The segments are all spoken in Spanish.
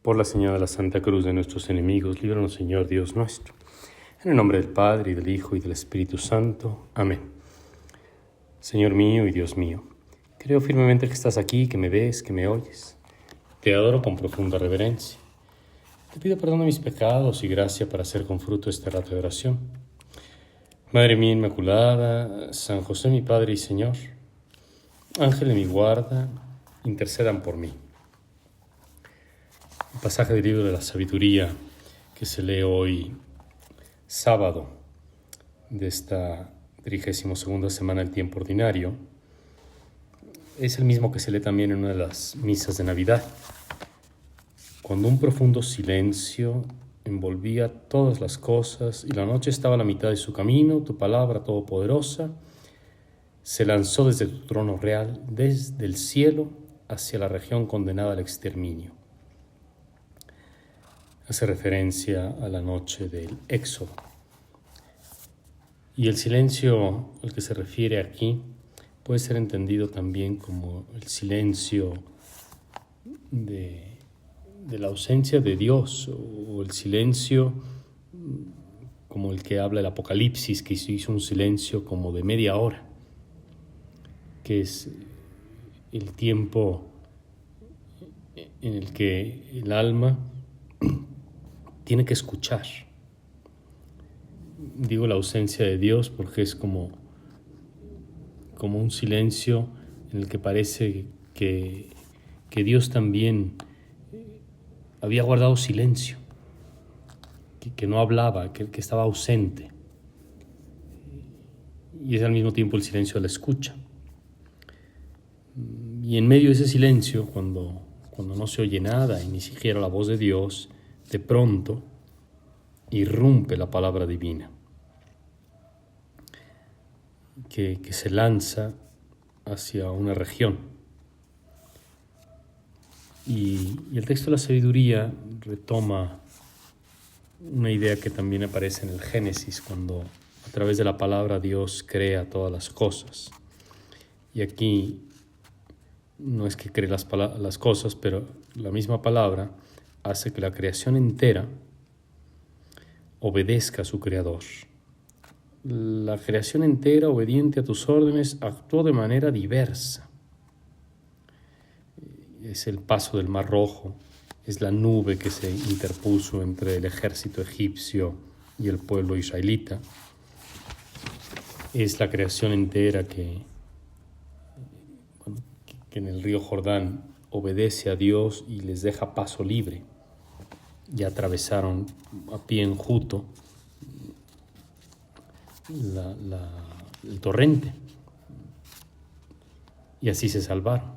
Por la señal de la Santa Cruz de nuestros enemigos, líbranos, Señor Dios nuestro. En el nombre del Padre, y del Hijo, y del Espíritu Santo. Amén. Señor mío y Dios mío, creo firmemente que estás aquí, que me ves, que me oyes. Te adoro con profunda reverencia. Te pido perdón de mis pecados y gracia para hacer con fruto este rato de oración. Madre mía Inmaculada, San José mi Padre y Señor, Ángel de mi guarda, intercedan por mí. El pasaje del libro de la sabiduría que se lee hoy, sábado, de esta 32ª semana del tiempo ordinario, es el mismo que se lee también en una de las misas de Navidad. Cuando un profundo silencio envolvía todas las cosas y la noche estaba a la mitad de su camino, tu palabra todopoderosa se lanzó desde tu trono real, desde el cielo hacia la región condenada al exterminio. Hace referencia a la noche del Éxodo. Y el silencio al que se refiere aquí puede ser entendido también como el silencio de la ausencia de Dios, o el silencio como el que habla el Apocalipsis, que hizo un silencio como de media hora, que es el tiempo en el que el alma tiene que escuchar. Digo la ausencia de Dios porque es como un silencio en el que parece que Dios también había guardado silencio, que no hablaba, que estaba ausente. Y es al mismo tiempo el silencio de la escucha. Y en medio de ese silencio, cuando no se oye nada y ni siquiera la voz de Dios, de pronto irrumpe la palabra divina, que se lanza hacia una región. Y el texto de la sabiduría retoma una idea que también aparece en el Génesis, cuando a través de la palabra Dios crea todas las cosas. Y aquí no es que cree las cosas, pero la misma palabra hace que la creación entera obedezca a su Creador. La creación entera, obediente a tus órdenes, actuó de manera diversa. Es el paso del Mar Rojo, es la nube que se interpuso entre el ejército egipcio y el pueblo israelita. Es la creación entera que en el río Jordán obedece a Dios y les deja paso libre. Y atravesaron a pie enjuto el torrente. Y así se salvaron.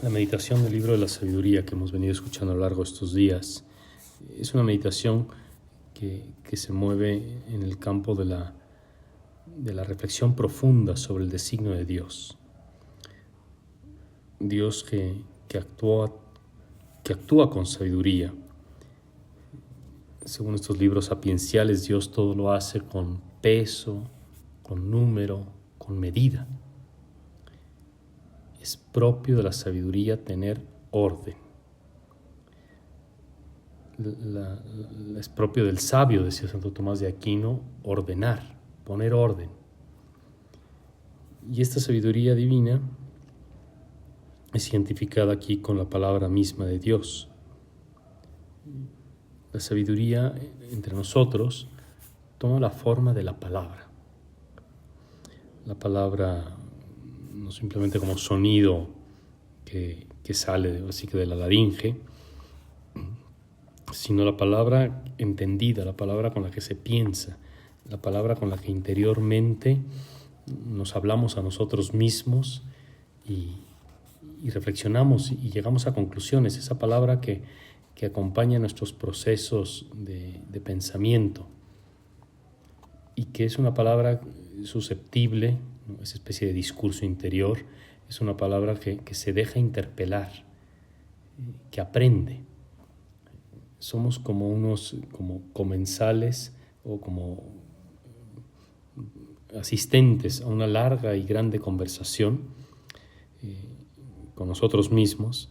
La meditación del libro de la sabiduría que hemos venido escuchando a lo largo de estos días es una meditación que se mueve en el campo de la reflexión profunda sobre el designio de Dios. Dios que actúa con sabiduría. Según estos libros sapienciales, Dios todo lo hace con peso, con número, con medida. Es propio de la sabiduría tener orden. Es propio del sabio, decía Santo Tomás de Aquino, ordenar, poner orden. Y esta sabiduría divina es identificada aquí con la palabra misma de Dios. La sabiduría entre nosotros toma la forma de la palabra. La palabra no simplemente como sonido que sale así que de la laringe, sino la palabra entendida, la palabra con la que se piensa, la palabra con la que interiormente nos hablamos a nosotros mismos y reflexionamos y llegamos a conclusiones, esa palabra que acompaña nuestros procesos de pensamiento y que es una palabra susceptible, ¿no? Esa especie de discurso interior, es una palabra que se deja interpelar, que aprende. Somos como comensales o como asistentes a una larga y grande conversación con nosotros mismos,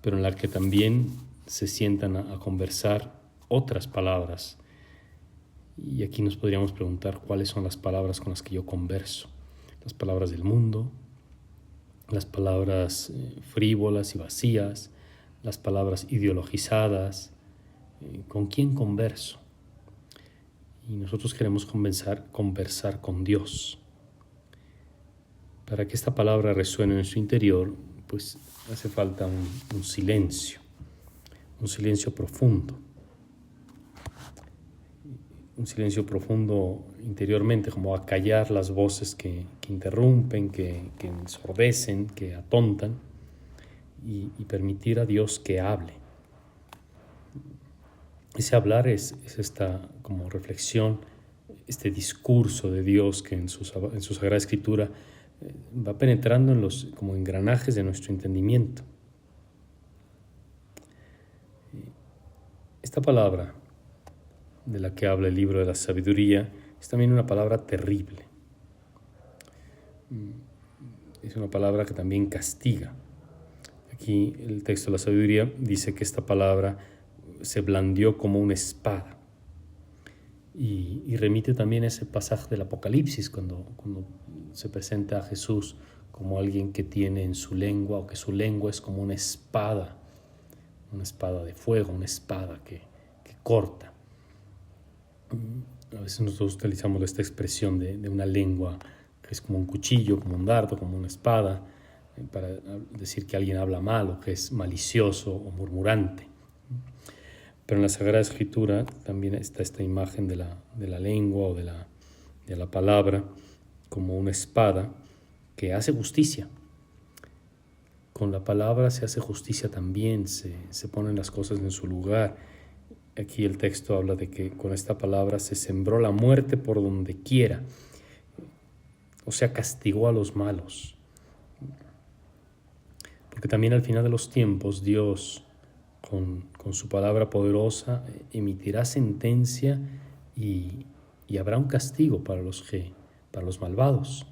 pero en la que también se sientan a conversar otras palabras. Y aquí nos podríamos preguntar cuáles son las palabras con las que yo converso. Las palabras del mundo, las palabras frívolas y vacías, las palabras ideologizadas. ¿Con quién converso? Y nosotros queremos conversar con Dios. Para que esta palabra resuene en su interior, pues hace falta un silencio profundo. Un silencio profundo interiormente, como acallar las voces que interrumpen, que ensordecen, que atontan, y permitir a Dios que hable. Ese hablar es esta como reflexión, este discurso de Dios que en su Sagrada Escritura va penetrando en los como engranajes de nuestro entendimiento. Esta palabra de la que habla el libro de la sabiduría es también una palabra terrible. Es una palabra que también castiga. Aquí el texto de la sabiduría dice que esta palabra se blandió como una espada. Y remite también a ese pasaje del Apocalipsis, cuando se presenta a Jesús como alguien que tiene en su lengua, o que su lengua es como una espada de fuego, una espada que corta. A veces nosotros utilizamos esta expresión de una lengua que es como un cuchillo, como un dardo, como una espada, para decir que alguien habla mal o que es malicioso o murmurante. Pero en la Sagrada Escritura también está esta imagen de la lengua o de la palabra como una espada que hace justicia. Con la palabra se hace justicia también, se ponen las cosas en su lugar. Aquí el texto habla de que con esta palabra se sembró la muerte por donde quiera, o sea, castigó a los malos. Porque también al final de los tiempos Dios, con su palabra poderosa, emitirá sentencia y habrá un castigo para los malvados,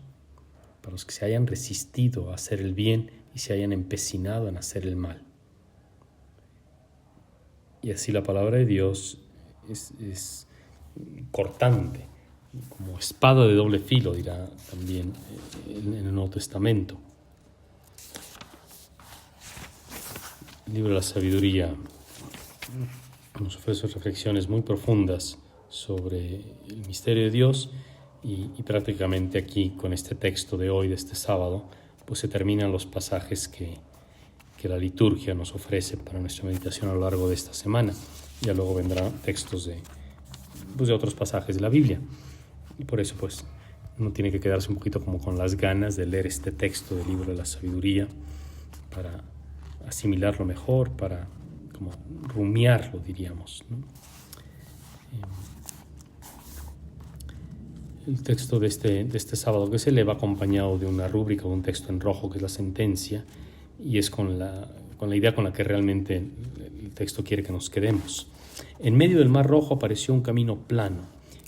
para los que se hayan resistido a hacer el bien y se hayan empecinado en hacer el mal. Y así la palabra de Dios es cortante, como espada de doble filo, dirá también en el Nuevo Testamento. El libro de la sabiduría nos ofrece reflexiones muy profundas sobre el misterio de Dios y prácticamente aquí con este texto de hoy, de este sábado, pues se terminan los pasajes que la liturgia nos ofrece para nuestra meditación a lo largo de esta semana. Ya luego vendrán textos de otros pasajes de la Biblia. Y por eso pues uno tiene que quedarse un poquito como con las ganas de leer este texto del libro de la sabiduría para asimilarlo mejor, para como rumiarlo, diríamos, ¿no? El texto de este sábado que se lee va acompañado de una rúbrica, de un texto en rojo que es la sentencia, y es con la idea con la que realmente el texto quiere que nos quedemos. En medio del mar rojo apareció un camino plano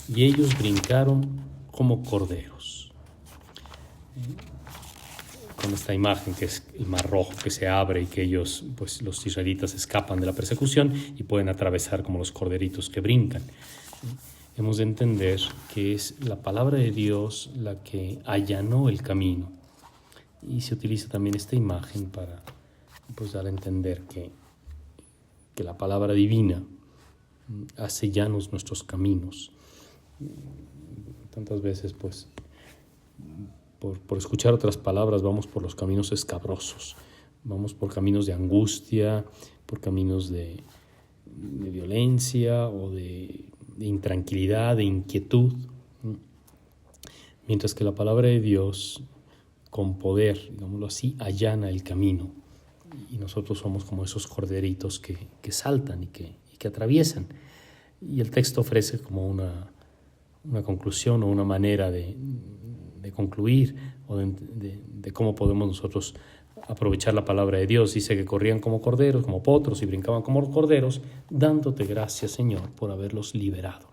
y ellos brincaron como corderos. Con esta imagen que es el mar rojo que se abre y que ellos, pues los israelitas, escapan de la persecución y pueden atravesar como los corderitos que brincan. Hemos de entender que es la palabra de Dios la que allanó el camino. Y se utiliza también esta imagen para pues dar a entender que la palabra divina hace llanos nuestros caminos. Tantas veces pues por escuchar otras palabras vamos por los caminos escabrosos, vamos por caminos de angustia, por caminos de violencia o de intranquilidad, de inquietud, mientras que la palabra de Dios con poder, digámoslo así, allana el camino y nosotros somos como esos corderitos que saltan y que atraviesan. Y el texto ofrece como una conclusión o una manera de concluir o de cómo podemos nosotros aprovechar la palabra de Dios. Dice que corrían como corderos, como potros, y brincaban como corderos, dándote gracias, Señor, por haberlos liberado.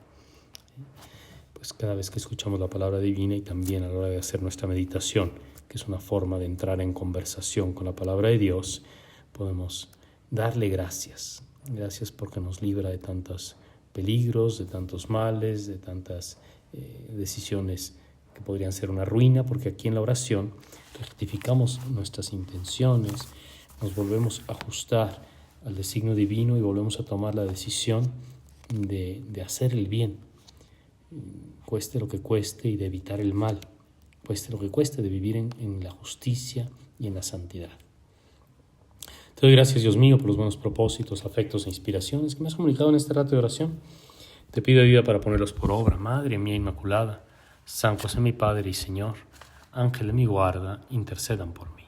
Pues cada vez que escuchamos la palabra divina y también a la hora de hacer nuestra meditación, que es una forma de entrar en conversación con la palabra de Dios, podemos darle gracias. Gracias porque nos libra de tantos peligros, de tantos males, de tantas decisiones que podrían ser una ruina, porque aquí en la oración rectificamos nuestras intenciones, nos volvemos a ajustar al designio divino y volvemos a tomar la decisión de hacer el bien, cueste lo que cueste, y de evitar el mal, cueste lo que cueste, de vivir en la justicia y en la santidad. Te doy gracias, Dios mío, por los buenos propósitos, afectos e inspiraciones que me has comunicado en este rato de oración. Te pido ayuda para ponerlos por obra, Madre mía Inmaculada, San José mi Padre y Señor, Ángel de mi guarda, intercedan por mí.